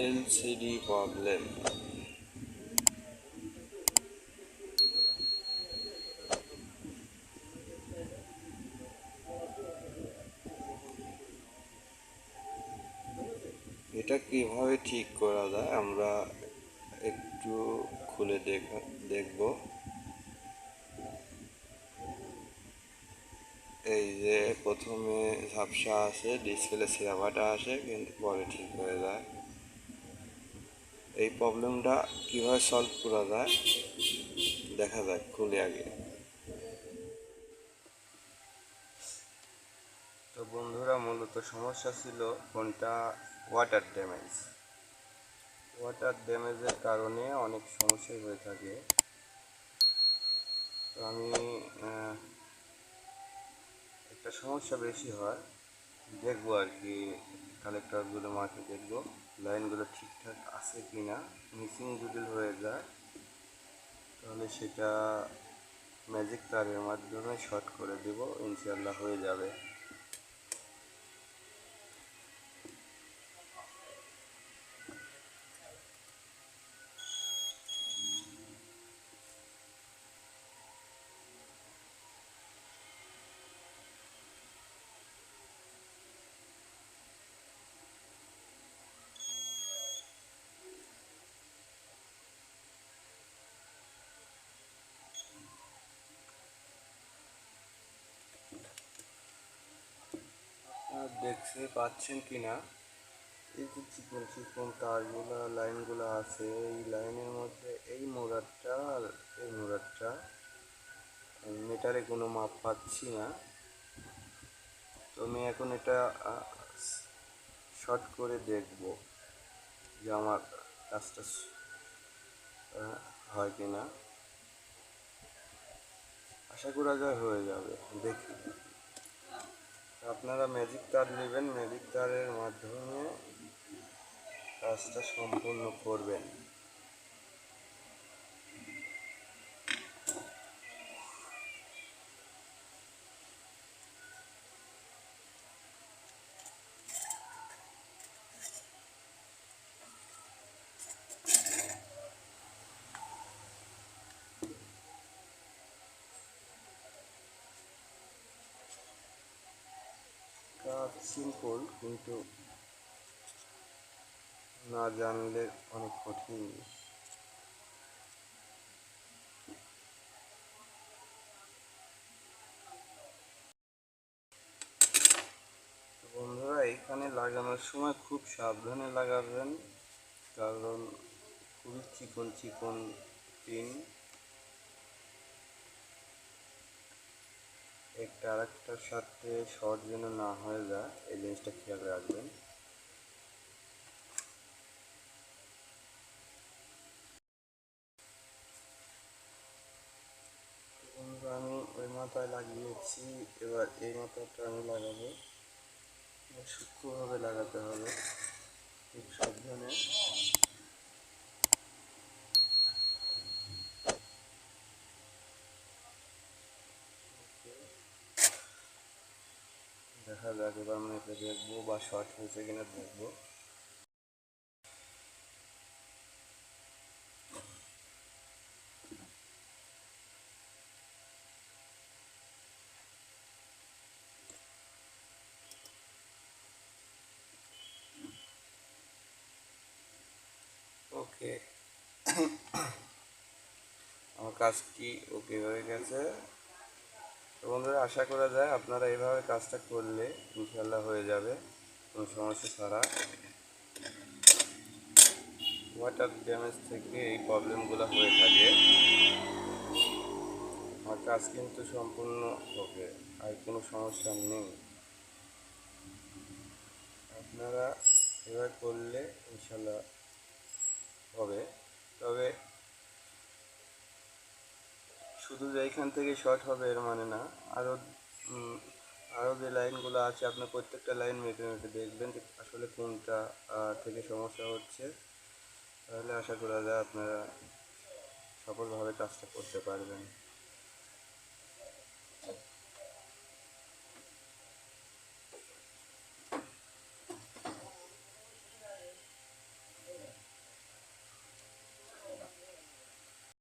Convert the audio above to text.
LCD problem. এটা কিভাবে ঠিক করা যায় আমরা একটু খুলে দেখব। এই যে প্রথমে ঝাপসা আসে, ডিসপ্লে সেরাভাটা আসে, কিন্তু পরে ঠিক হয়ে যায়। এই প্রবলেমটা কিভাবে সলভ করা যায় দেখা যাক, খুলে আগে। তো বন্ধুরা, মূলত সমস্যা ছিল ফোনটা ওয়াটার ড্যামেজের কারণে অনেক সমস্যাই হয়ে থাকে। তো আমি একটা সমস্যা বেশি হয় দেখবো আর কি, কালেক্টরগুলো মাঠে দেখবো লাইনগুলো ঠিকঠাক আছে কি না। মিসিং যদি হয়ে যায় তাহলে সেটা ম্যাজিক তারের মাধ্যমে শর্ট করে দেব, ইনশাল্লাহ হয়ে যাবে। দেখতে পাচ্ছেন কি না, এই যে চিকন চিকন তারগুলো লাইনগুলো আছে, এই লাইনের মধ্যে এই মোড়ারটা আর এই মোড়ারটা মিটারে কোনো মাপ পাচ্ছি না। তো আমি এখন এটা শর্ট করে দেখব যে আমার কাজটা হয় কি না। আশা করা যায় হয়ে যাবে, দেখি। আপনারা ম্যাজিক তার নেবেন, ম্যাজিক তারের মাধ্যমে কাজটা সম্পূর্ণ করবেন। কাজ সিম্পল, কিন্তু না জানলে অনেক কঠিন। বন্ধুরা, এখানে লাগানোর সময় খুব সাবধানে লাগাবেন, কারণ খুবই চিকন চিকন পিন, একটা আরেকটার সাথে শর্ট যেন না হয়ে যায়, এই জিনিসটা খেয়াল রাখবেন। আমি ওই মাথায় লাগিয়েছি, এবার এই মাথাটা আমি লাগাবো। সূক্ষ্মভাবে লাগাতে হবে, খুব সাবধানে। দেখা যাক এবার মেপে দেখবো বা শর্ট হয়েছে কিনা দেখবো। ওকে, আমার কাজটি ওকে হয়ে গেছে। তো বন্ধুরা, আশা করা যায় আপনারা এইভাবে কাজটা করলে ইনশাল্লাহ হয়ে যাবে কোনো সমস্যা ছাড়া। ওয়াটার ড্যামেজ থেকে এই প্রবলেমগুলো হয়ে থাকে। আমার কাজ কিন্তু সম্পূর্ণ ওকে, আর কোনো সমস্যা নেই। আপনারা এভাবে করলে ইনশাল্লাহ হবে। তবে শুধু যে এইখান থেকে শর্ট হবে এর মানে না, আরও যে লাইনগুলো আছে আপনার প্রত্যেকটা লাইন মেপে মেপে দেখবেন যে আসলে কোনটা থেকে সমস্যা হচ্ছে। তাহলে আশা করা যায় আপনারা সফলভাবে কাজটা করতে পারবেন।